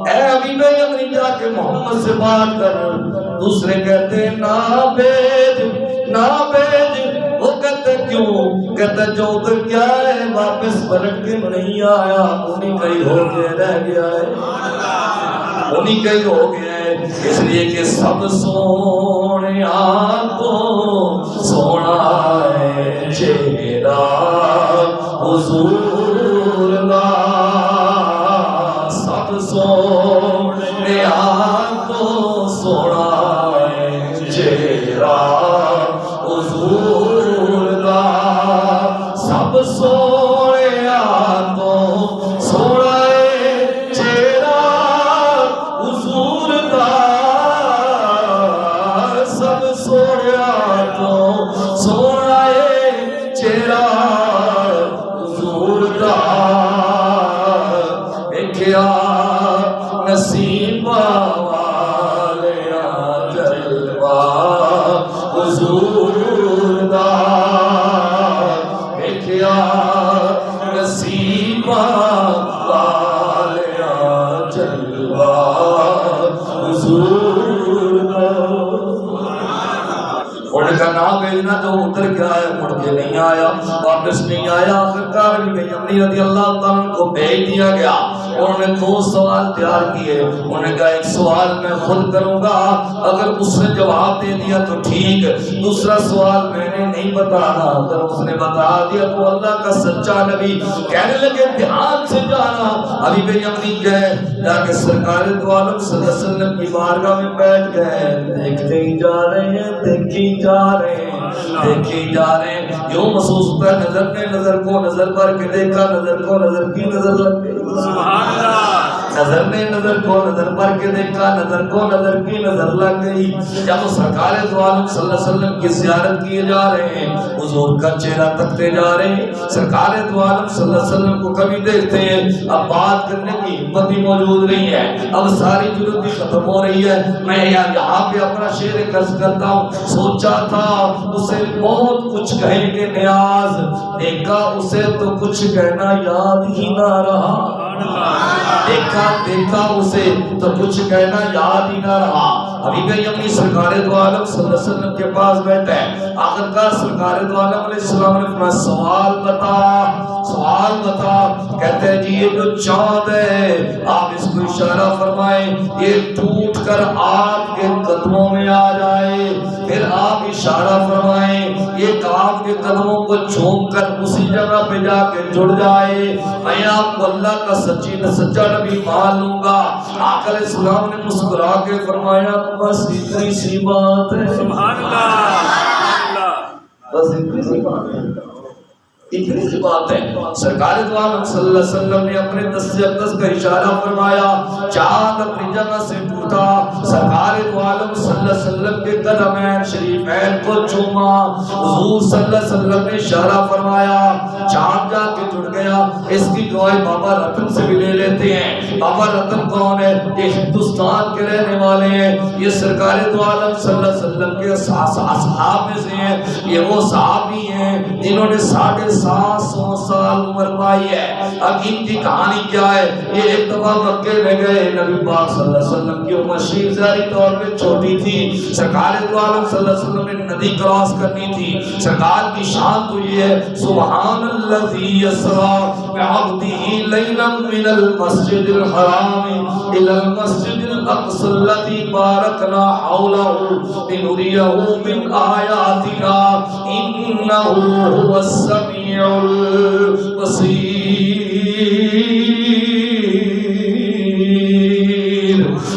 اے حبیب یمنی جا کے محمد سے بات کر۔ دوسرے کہتے ہیں نہ بھیج، نہ بھیج۔ وہ کہتے کیوں؟ کہتے جو ادھر کیا ہے واپس پلٹ کے نہیں آیا، انہیں کہیں ہو کے رہ گیا ہے، انہیں کہیں ہو گیا ہے، اس لیے کہ سب سونے آنکھوں سونا ہے چہرہ حضور کا، سب سونے آنکھوں سونا ہے چہرہ حضور کا، سب سونے آنکھوں سونا ہے چہرہ حضور کا، سب سونے آنکھوں سونا ہے چہرہ حضور کا۔ دیکھیا نصیب والیا جلوہ حضور دا، دیکھیا نصیب والیا جلوہ حضور دا۔ ان کا نام بھیجنا جو اتر گیا ہے، مڑ کے نہیں آیا، واپس نہیں آیا۔ آخرکار بھی یمنی رضی اللہ تعالیٰ کو بھیج دیا گیا۔ انہوں نے 2 سوال تیار کیے، انہوں نے کہا ایک سوال میں خود کروں گا، اگر اس نے جواب دے دیا تو ٹھیک، دوسرا سوال میں نے نہیں بتانا، اگر اس نے بتا دیا تو اللہ کا سچا نبی۔ کہنے لگے دھیان سے جانا۔ حبیب یمنی گئے، جا کے سرکار دو عالم صلی اللہ علیہ وسلم کی بارگاہ میں بیٹھ گئے، دیکھتے ہی جا رہے ہیں، دیکھی جا رہے ہیں، دیکھی جا رہے ہیں۔ یوں محسوس ہوتا ہے نظر نے نظر کو نظر پر کے دیکھا، نظر کو نظر کی نظر لگ گئی۔ نظر نے نظر کو نظر پر کے دیکھا، نظر کو نظر کی نظر لگ گئی۔ جب سرکار دو عالم صلی اللہ علیہ وسلم کی زیارت کیے جا رہے ہیں، حضور کا چہرہ تکتے جا رہے ہیں، سرکار دو عالم صلی اللہ علیہ وسلم کو کبھی دیکھتے ہیں، اب بات کرنے کی ہمت ہی موجود نہیں ہے، اب ساری جرأت بھی ختم ہو رہی ہے۔ میں یہاں پہ اپنا شعر قرض کرتا ہوں، سوچا تھا اسے بہت کچھ کہیں گے نیاز، دیکھا اسے تو کچھ کہنا یاد ہی نہ رہا، دیکھا اسے تو کچھ کہنا یاد ہی نہ رہا۔ حبیب یمنی سرکار دو عالم صلی اللہ علیہ وسلم کے پاس بیٹھے، آخرکار سرکار دو عالم علیہ السلام نے فرمایا سوال بتا، سوال بتا۔ کہتے ہیں جی یہ جو چاند ہے آپ اس کو اشارہ فرمائیں، یہ ٹوٹ کر آپ کے قدموں میں آ جائے، پھر آپ اشارہ فرمائیں یہ آپ کے قدموں کو چھوم کر اسی جگہ پہ جا کے جڑ جائے، میں آپ کو اللہ کا سچا نبی مان لوں گا۔ آقا علیہ السلام نے مسکرا کے فرمایا بس اتنی سی بات ہے، سبحان اللہ، بس اتنی سی بات ہے، اتنی سی بات ہے۔ سرکار دو عالم صلی اللہ علیہ وسلم نے اپنے دست اقدس کا اشارہ فرمایا، چاند اپنی جگہ سے ٹوٹا، سرکار دو عالم صلی اللہ علیہ وسلم کے قدمین شریفین کو چوما، حضور صلی اللہ علیہ وسلم نے اشارہ فرمایا، چاند جا کے جڑ گیا۔ اس کی گواہی بابا رتن سے بھی لے لیتے ہیں۔ بابا رتن کون ہے؟ یہ ہندوستان کے رہنے والے ہیں، یہ سرکار دو عالم صلی اللہ علیہ وسلم کے اصحاب میں سے ہیں، یہ وہ صحابی ہیں جنہوں نے 750 سال عمر پائی ہے۔ اب ان کی کہانی کیا ہے؟ یہ ایک دفعہ مکے میں گئے، نبی پاک صلی اللہ علیہ وسلم کی عمر شریف ظاہری طور پہ چھوٹی تھی، سرکار دو عالم صلی اللہ علیہ وسلم نے ندی کراس کرنی تھی۔ سرکار کی شان تو یہ ہے سبحان الذی یسری بعبدہ لیلا من المسجد الحرام الی المسجد الاقصی الذی بارکنا حولہ لنریہ من آیاتنا انہ هو السمیع البصیر۔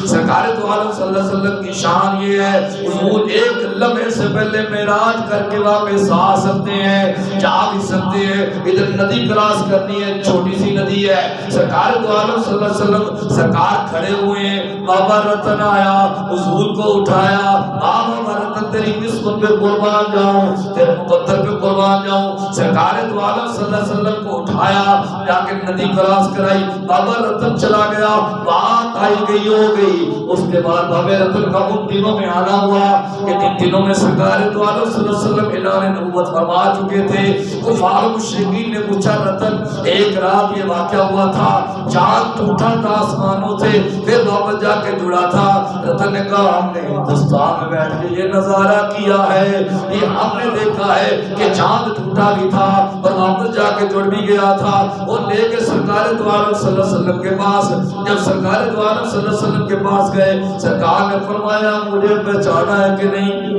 سرکار دو عالم صلی اللہ علیہ وسلم کی شان یہ ہے حضور ایک لمحے سے پہلے معراج کر کے واپس آ سکتے ہیں، جا بھی سکتے ہیں، ادھر ندی کراس کرنی ہے، چھوٹی سی ندی ہے، سرکار دو عالم صلی اللہ علیہ وسلم سرکار کھڑے ہوئے ہیں، بابا رتن آیا حضور کو اٹھایا، بابا رتن تیری قسمت پہ قربان جاؤں، تیرے مقدر پہ قربان جاؤں، سرکار دو عالم صلی اللہ علیہ وسلم کو اٹھایا، جا کے ندی کراس کرائی، بابا رتن چلا گیا، بات آئی گئی ہو گئی، اس کے بعد بابا رتن کا ان دنوں میں آنا ہوا کہ جن دنوں میں سرکار دو عالم صلی اللہ علیہ وسلم اعلان نبوت فرما چکے تھے، کفار و مشرکین نے پوچھا رتن ایک رات یہ واقعہ ہوا تھا، چاند ٹوٹا تھا آسمانوں سے پھر واپس جا کے جڑا تھا، رتن نے کہا ہم نے ہندوستان میں بیٹھ کے یہ نظارہ کیا ہے، یہ ہم نے دیکھا ہے کہ چاند ٹوٹا بھی تھا اور واپس جا کے جڑ بھی گیا تھا، اور لے کے سرکار دو عالم صلی اللہ علیہ وسلم کے پاس، جب سرکار دو عالم صلی اللہ علیہ وسلم کے پاس گئے، سرکار نے فرمایا مجھے پہچانا ہے کہ نہیں؟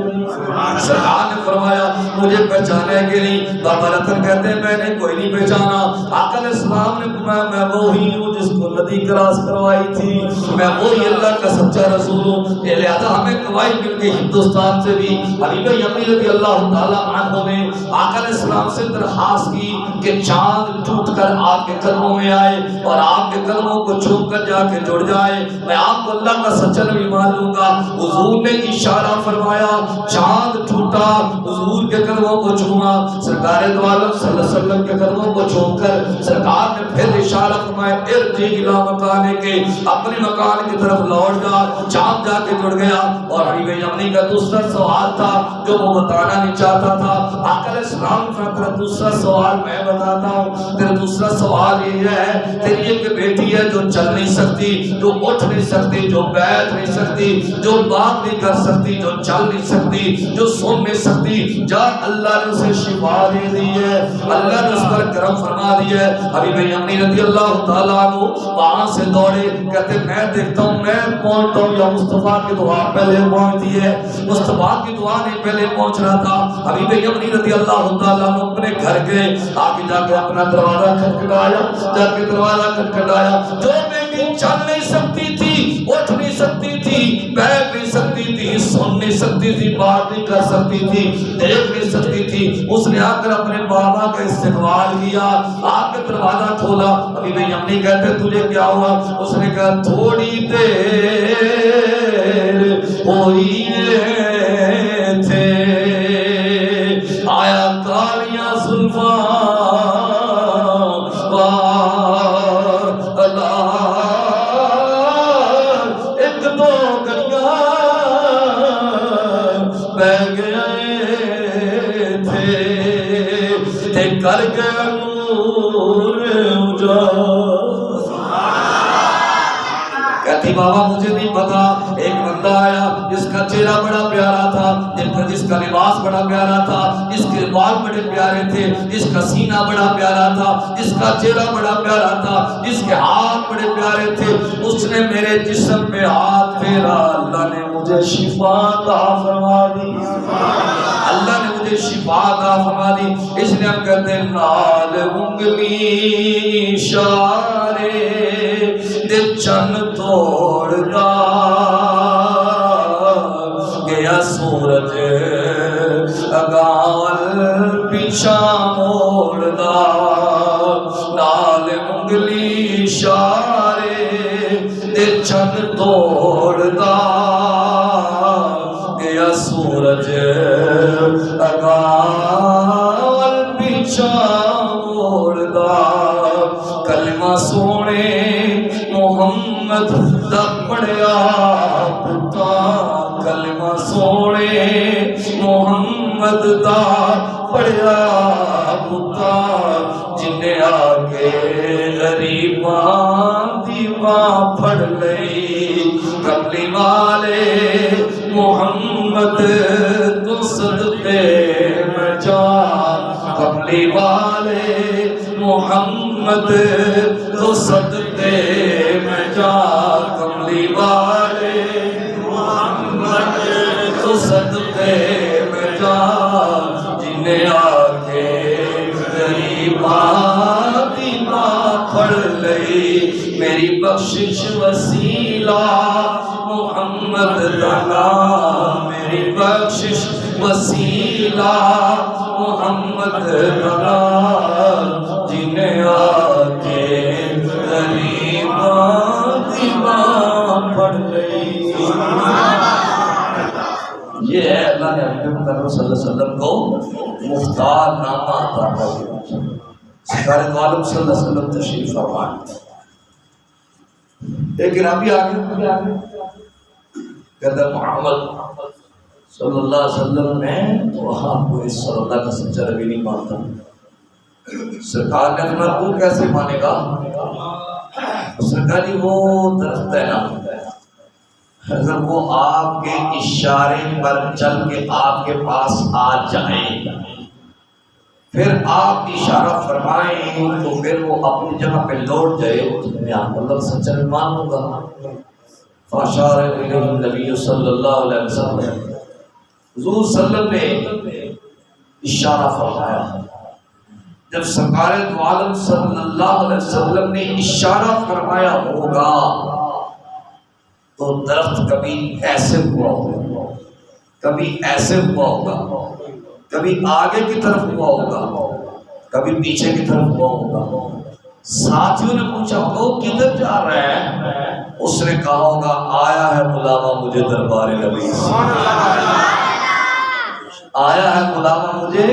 سرکار نے فرمایا مجھے پہچانا ہے کہ نہیں؟ بابا رتن کہتے ہیں میں نے کوئی نہیں پہچانا، آقا علیہ السلام نے فرمایا میں وہی ہوں جس کو ندی کراس کروائی تھی، میں وہی اللہ کا سچا رسول ہوں، لہذا ہمیں گواہی مل گئی ہندوستان سے بھی۔ حبیب یمنی رضی اللہ تعالیٰ عنہ نے آقا علیہ السلام سے درخواست کی کہ چاند ٹوٹ کر آپ کے قدموں میں آئے اور آپ کے قدموں کو چھو کر جا کے جڑ جائے، میں آپ کو اللہ کا سچا نبی مان لوں گا۔ حضور نے اشارہ فرمایا، چاند ٹوٹا، حضور کے قدموں کو چھوما، سرکار دو عالم صلی اللہ علیہ وسلم کے قدموں کو چھو کر سرکار نے پھر اشارہ فرمایا ارجع الی مکانک، اپنے مکان کی طرف لوٹ جا، چاند جا کے جڑ گیا۔ اور حبیب یمنی کا دوسرا سوال تھا جو وہ بتانا نہیں چاہتا تھا، آقا علیہ السلام کا دوسرا سوال میں بتاتا ہوں، تیرا دوسرا سوال یہ ہے تیری ایک بیٹی ہے جو چل نہیں سکتی، جو اٹھ نہیں سکتی، جو بیٹھ نہیں سکتی، جو بات نہیں کر سکتی، جو چل نہیں سکتی، جو سن نہیں سکتی، جا اللہ نے اسے شفا دے دی ہے، اللہ نے اس پر کرم فرما دیا ہے۔ حبیب یمنی رضی اللہ تعالیٰ عنہ وہاں سے دوڑے، کہتے میں دیکھتا ہوں میں پہنچتا ہوں یا مصطفیٰ کی دعا پہلے پہنچتی ہے، مصطفیٰ کی دعا نہیں پہلے پہنچ رہا تھا۔ حبیب یمنی رضی اللہ تعالیٰ عنہ اپنے گھر گئے، آگے جا کے اپنا دروازہ کھٹکھٹایا، جا کے دروازہ کھٹکھٹایا، جو بیٹی چل نہیں سکتی تھی، اٹھ نہیں سکتی تھی، بیٹھ نہیں سکتی تھی، سن نہیں سکتی تھی، بات نہیں کر سکتی تھی، دیکھ نہیں سکتی تھی، اس نے آ کر اپنے بابا کا استقبال کیا، آ کے دروازہ کھولا۔ ابھی میں یمنی کہتے تجھے کیا ہوا؟ اس نے کہا تھوڑی دیر ہوئی تھے آیا کالیاں زلفاں ایک دو گلیاں بہ گئے تھے کر کے نور کہتی بابا مجھے نہیں پتا، ایک بندہ آیا جس کا چہرہ بڑا پیارا تھا، جس کا لباس بڑا پیارا تھا، جس کے بال بڑے پیارے تھے، جس کا سینہ بڑا پیارا تھا، جس کا چہرہ بڑا پیارا تھا، جس کے ہاتھ بڑے پیارے تھے، اس نے میرے جسم پہ ہاتھ پھیرا، اللہ نے مجھے شفا عطا فرما دی، اللہ نے مجھے شفا عطا فرما دی۔ اس لیے ہم کہتے ہیں نال انگلی اشارے دے چن توڑدا گیا سورج اگاول پیچھا موڑدا، نال انگلی اشارے دے چن توڑدا گیا سورج اگاول پیچھا موڑدا، کلمہ سونے محمد دا پڑھیا پتا، کلمہ سونے محمد دا پڑھیا پتا، جنہیں آگے غریباں دی باں پھڑ لئی، کملی والے محمد تو صدقے میں جا، کملی والے محمد تو صدقے میں جا، کملی والے محمد تو صدقے میں جا، جنہیں آگے غریباں دی باں پھڑ لئی، میری بخشش وسیلہ محمد کا نام، میری بخشش وسیلہ محمد کا نام، جنہیں آ کے غریباں دیوان پڑھ گئی۔ یہ ہے اللہ نے حبیب مکرم صلی اللہ علیہ وسلم کو مختار نامہ عطا کیا۔ سرکار دو عالم صلی اللہ علیہ وسلم تشریف فرمائے، لیکن ابھی آگے کہتا محمد صلی اللہ علیہ وسلم میں تو آپ کو اس صلی اللہ کا سچا نبی نہیں مانتا۔ سرکار نے فرمایا تو کیسے مانے گا؟ سرکار جی وہ درخت ہے نا، اگر وہ آپ کے اشارے پر چل کے آپ کے پاس آ جائے، پھر آپ اشارہ فرمائیں تو پھر وہ اپنی جگہ پہ لوٹ جائے تو میں آپ اللہ سچا نبی مان لوں گا۔ فاشار الیہ النبی صلی اللہ علیہ وسلم، حضور صلی اللہ علیہ وسلم نے اشارہ فرمایا۔ جب سرکار دو عالم صلی اللہ علیہ وسلم نے اشارہ فرمایا ہوگا تو درخت کبھی ایسے ہوا ہوگا، کبھی ایسے ہوا ہوگا، کبھی آگے کی طرف ہوا ہوگا، کبھی پیچھے کی طرف ہوا ہوگا۔ ساتھیوں نے پوچھا وہ کدھر جا رہا ہے؟ اس نے کہا ہوگا آیا ہے بلاوا مجھے دربار نبی سے، آیا ہے بلاوا مجھے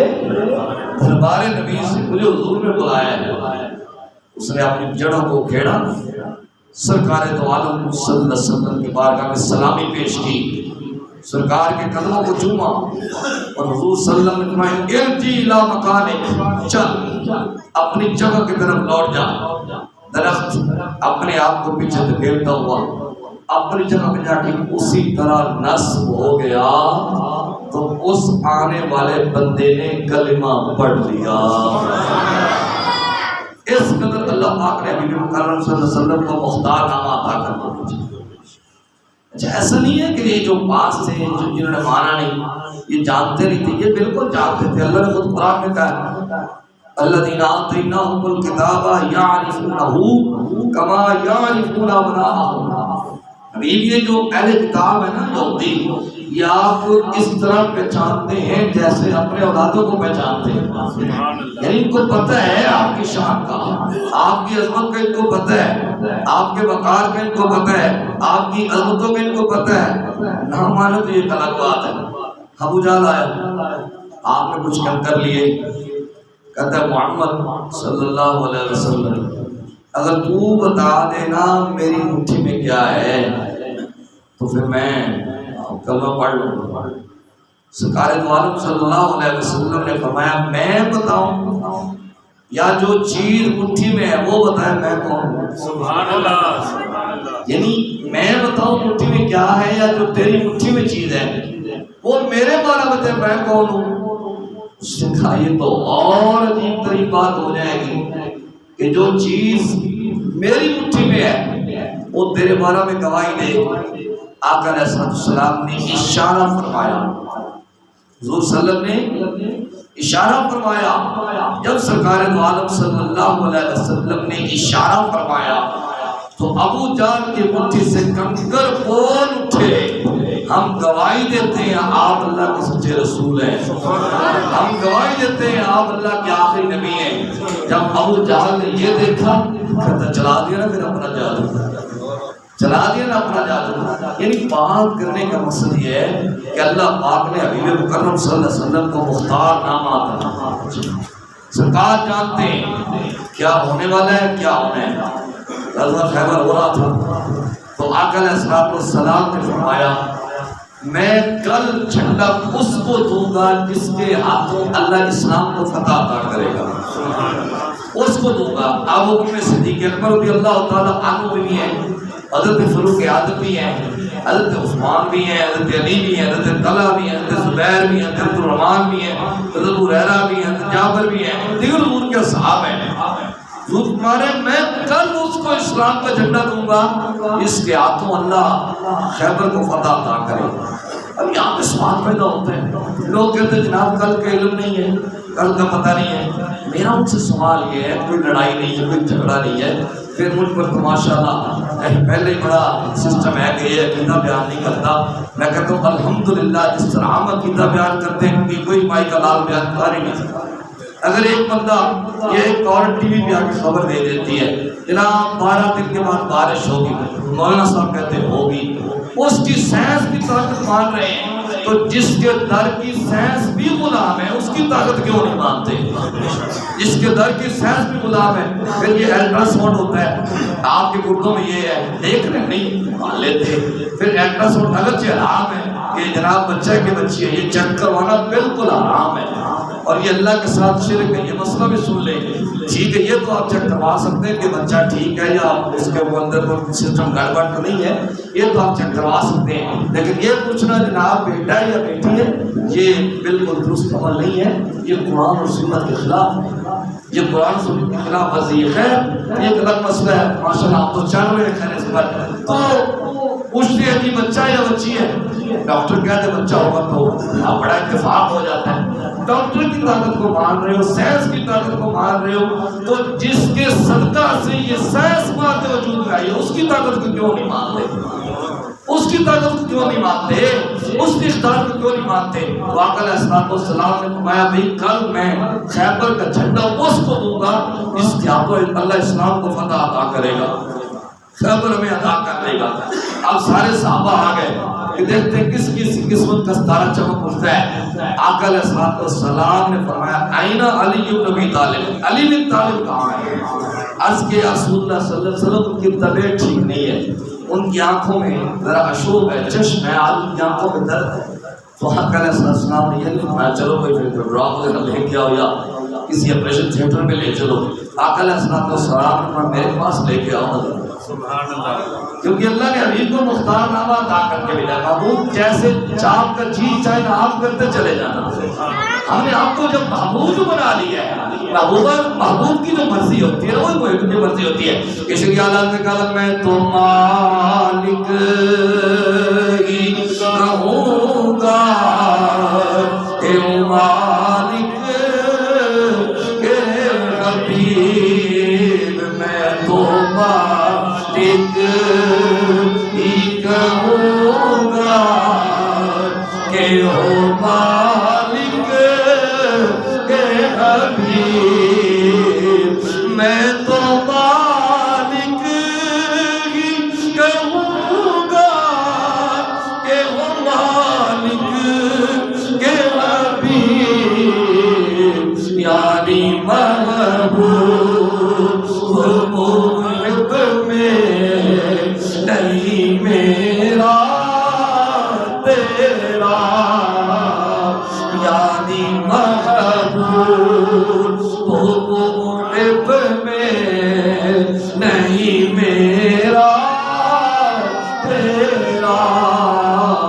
دربار نبی سے، مجھے حضور نے بلایا ہے۔ اس نے اپنی جڑوں کو کھیڑا، سرکار دو عالم صلی اللہ علیہ وسلم کی بارگاہ میں سلامی پیش کی، سرکار کے قدموں کو چوما اور حضور صلی اللہ علیہ وسلم نے فرمایا ارجی الی مکانک، چل اپنی جگہ کی طرف لوٹ جا۔ درخت اپنے آپ کو پیچھے دھکیلتا ہوا اپنی جگہ پہ جا کے اسی طرح نصب ہو گیا تو اس آنے والے بندے نے کلمہ پڑھ لیا۔ اس قدر اللہ پاک نے حبیب مکرم صلی اللہ علیہ وسلم کو مختار نامہ عطا کر دیا۔ اچھا ایسا نہیں ہے کہ یہ جو پاس تھے جنہوں نے مانا نہیں یہ جانتے نہیں تھے، یہ بالکل جانتے تھے۔ اللہ نے خود قرآن میں کہا الذین آتیناہم الکتاب یعرفونہ کما یعرفون ابناءہم۔ حبیب یہ جو اہل کتاب ہے نا یہودی، یہ آپ کو اس طرح پہچانتے ہیں جیسے اپنے اولادوں کو پہچانتے ہیں، یعنی ان کو پتہ ہے آپ کی شان کا، آپ کی عظمت کا ان کو پتہ ہے، آپ کے وقار کا ان کو پتہ ہے، آپ کی عظمتوں کا ان کو پتہ ہے۔ نہ مانے تو یہ غلط بات ہے۔ ابو جہل آیا، آپ نے کچھ کم کر لیے، کہتا ہے محمد صلی اللہ علیہ وسلم اگر تو بتا دینا میری مٹھی میں کیا ہے تو پھر میں کلمہ پڑھ لوں۔ سرکار دو عالم صلی اللہ علیہ وسلم نے فرمایا میں بتاؤں یا جو چیز مٹھی میں ہے وہ بتائے میں کون ہوں؟ سبحان اللہ۔ یعنی میں بتاؤں مٹھی میں کیا ہے یا جو تیری مٹھی میں چیز ہے وہ میرے بارے میں بتائے میں کون ہوں؟ اس نے کہا یہ تو اور عجیب ترین بات ہو جائے گی کہ جو چیز میری مٹھی میں ہے وہ تیرے بارے میں گواہی دے۔ آقا علیہ السلام نے اشارہ فرمایا، حضور صلی اللہ علیہ وسلم نے اشارہ فرمایا۔ جب سرکار دو عالم صلی اللہ علیہ وسلم نے اشارہ فرمایا تو ابو جہل کی مٹھی سے کنکر بول اٹھے، ہم گواہی دیتے ہیں آپ اللہ کے سچے رسول ہیں، ہم گواہی دیتے ہیں آپ اللہ کے آخری نبی ہیں۔ جب ابو جہل نے یہ دیکھا کہتا چلا دیا نا پھر اپنا جادو، چلا دیا نا اپنا جادو۔ یعنی بات کرنے کا مقصد یہ ہے کہ اللہ پاک نے حبیب مکرم صلی اللہ علیہ وسلم کو مختار نامہ عطا۔ سرکار جانتے ہیں کیا ہونے والا ہے کیا ہونا ہے۔ غزوہ خیبر ہو رہا تھا تو آقا علیہ السلام نے فرمایا میں کل جھنڈا اس کو دوں گا جس کے ہاتھوں اللہ اسلام کو فتح عطا کرے گا، اس کو دوں گا۔ ابو بکر صدیق اکبر رضی اللہ تعالیٰ عنہ بھی ہیں، حضرت فاروق اعظم بھی ہیں، حضرت عثمان بھی ہیں، حضرت علی بھی ہیں، حضرت طلحہ بھی ہیں، حضرت زبیر بھی ہیں، حضرت الرحمن بھی ہیں، حضرت ابو ہریرہ بھی ہیں، حضرت جابر بھی ہیں، دیگر حضور کے اصحاب ہیں۔ حضور تمہارے میں کل اس کو اسلام کا جھنڈا دوں گا اس کے ہاتھوں اللہ خیبر کو فتح عطا کرے گا۔ اب یہاں پہ سوال پیدا ہوتے ہیں، لوگ کہتے ہیں جناب کل کا علم نہیں ہے، کل کا پتہ نہیں ہے، میرا ان سے سوال یہ ہے، کوئی لڑائی نہیں ہے، کوئی جھگڑا نہیں ہے، پھر مجھ پر تو ماشاءاللہ پہلے ہی بڑا سسٹم ہے کہ یہ عقیدہ بیان نہیں کرتا. میں کہتا ہوں الحمدللہ جس طرح ہم عقیدہ بیان کرتے ہیں کہ کوئی مائی کا لال بیان کر ہی نہیں سکتا. اگر ایک بندہ یہ ایک اور ٹی وی پہ آ کے خبر دے دیتی ہے جناب 12 دن کے بعد بارش ہوگی، مولانا صاحب کہتے ہوگی، اس کی سائنس کی طاقت مان رہے ہیں، تو جس کے در کی سائنس بھی غلام ہے اس کی طاقت کیوں نہیں مانتے؟ جس کے در کی سائنس بھی غلام ہے. پھر یہ الٹرا ساؤنڈ ہوتا ہے آپ کے گردوں میں، یہ ہے دیکھ رہے نہیں مان لیتے. پھر الٹرا ساؤنڈ اگرچہ حرام ہے کہ جناب بچہ کے بچی ہے، یہ چیک کروانا بالکل حرام ہے اور یہ اللہ کے ساتھ شرک ہے. یہ مسئلہ بھی سن لیں. ٹھیک ہے یہ تو آپ چیک کروا سکتے ہیں کہ بچہ ٹھیک ہے یا اس کے اندر کوئی سسٹم گڑبڑ تو نہیں ہے، یہ تو آپ چیک کروا سکتے ہیں. لیکن یہ پوچھنا جناب بیٹا ہے یا بیٹی ہے، یہ بالکل درست عمل نہیں ہے. یہ قرآن اور سنت کے خلاف ہے، یہ قرآن و سنت کے خلاف ورزی ہے. خیر یہ ایک الگ مسئلہ ہے. ماشاءاللہ آپ تو چل رہے ہیں خیر اس پر. تو پوچھتے ہیں کہ بچہ یا بچی ہے، ڈاکٹر کہتے ہیں بچہ ہوگا تو بڑا اتفاق ہو جاتا ہے. ڈاکٹر کی طاقت کو مان رہے ہو، سائنس کی طاقت کو مان رہے ہو، تو جس کے صدقہ سے یہ سائنس بات وجود میں آئی ہے اس کی طاقت کو کیوں نہیں مانتے؟ اس کی طاقت کو کیوں نہیں مانتے؟ اس کی اقدار کو کیوں نہیں مانتے؟ آقا علیہ السلام نے فرمایا بھائی کل میں خیبر کا جھنڈا اس کو دوں گا جس کے ہاتھوں اللہ اسلام کو فتح عطا کرے گا، خیبر میں عطا کر دے گا. اب سارے صحابہ آ گئے کہ دیکھتے ہیں کس کی قسمت کا ستارہ چمک اٹھتا ہے. آقا علیہ السلام نے فرمایا آئینہ علی بن ابی طالب، علی بن طالب کہاں ہے؟ عرض کے رسول اللہ صلی اللہ علیہ وسلم ان کی طبیعت ٹھیک نہیں ہے، ان کی آنکھوں میں ذرا اشوب ہے، چشم ہے، علی کی آنکھوں میں درد ہے. تو آقا علیہ السلام نے یہ نہیں فرمایا چلو کوئی ڈراپ وغیرہ لے کے آؤ یا کسی آپریشن تھیٹر میں لے چلو. آقا علیہ السلام نے میرے پاس لے کے آؤ. سبحان اللہ. کیونکہ اللہ نے حبیب کو مختار نامہ عطا کر کے بھیجا. محبوب جیسے چاپ کا جی چاہے نا آپ کرتے چلے جانا. ہم نے آپ کو جب محبوب بنا لیا ہے، محبوب کی جو مرضی ہوتی ہے وہی محبوب کی مرضی ہوتی ہے. کسی کی حالات میں کہا میں تو مالک ہی رہوں گا، اے مالک کے حبیب میں تو مالک ہی کہوں گا کہ ہو مالک کے حبیب. میں تو مالک ہی کہوں گا کہ ہو مالک کے حبیب. یعنی محبوب نہیں میرا تیرا، یعنی محبوب محب میں نہیں میرا تیرا.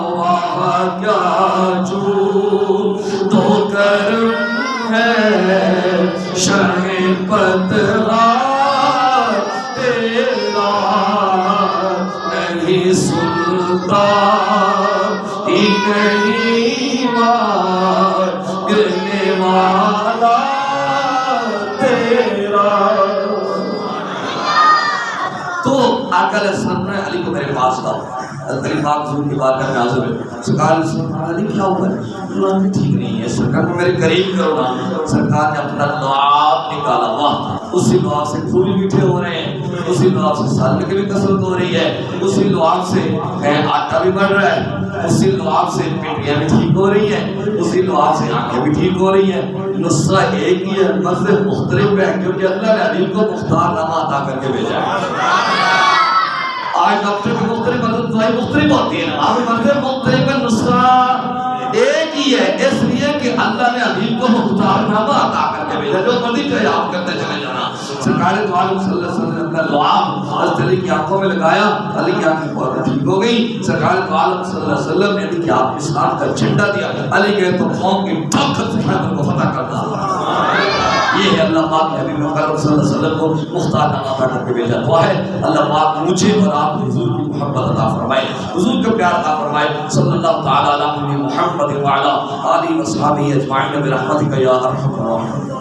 وہاں کیا جو تو کرم ہے شہ پتلا تیرا. نہیں سنتا ہی نہیں مانگنے والا تیرا. تو آقا علیہ السلام نے علی کو میرے پاس لاؤ. علی پاک حضور کی بارگاہ میں حاضر ہے. سرکار نے علی کیا ہوا ہے؟ اللہ بھی ٹھیک نہیں ہے. سرکار کو میرے قریب کرو نا. سرکار نے اپنا لعاب نکالا. واہ، اسی لعاب سے پھول میٹھے ہو رہے ہیں، اسی لعاب سے سالن کی بھی کثرت ہو رہی ہے، اسی لعاب سے آٹا بھی بڑھ رہا ہے، اسی لعاب سے پیٹیاں بھی ٹھیک ہو رہی ہیں، اسی لعاب سے آنکھیں بھی ٹھیک ہو رہی ہیں. نسخہ ایک ہی ہے، مرض مختلف ہے کیونکہ اللہ نے حبیب کو مختار نامہ عطا کر کے بھیجا ہے. آج ڈاکٹر کی مختلف مدد دوائی مختلف ہوتی ہے، آپ مرض مختلف کا نسخہ ایک ہی ہے، اس لیے کہ اللہ نے حبیب کو مختار نامہ عطا کر کے بھیجا. جو مرضی چاہے آپ کرتے چلے جانا. سرکار دو عالم صلی اللہ علیہ وسلم نے اپنا لعاب حضرت علی کی آنکھوں میں لگایا. علی کی آنکھیں بہت ٹھیک ہو گئی. سرکار دو عالم صلی اللہ علیہ وسلم نے علی کی آپ اسلام کا جھنڈا دیا. علی کہے تو قوم کی طاقت سے خیبر کو فتح کرنا. یہ ہے اللہ پاک نے حبیب مکرم صلی اللہ علیہ وسلم کو مختار نامہ عطا کر کے بھیجا. دعا ہے اللہ پاک مجھے اور آپ حضور کی محبت عطا فرمائے، حضور کا پیار عطا فرمائے. صلی اللہ تعالی علی محمد وعلی آلہ وصحبہ اجمعین برحمتک یا ارحم الراحمین.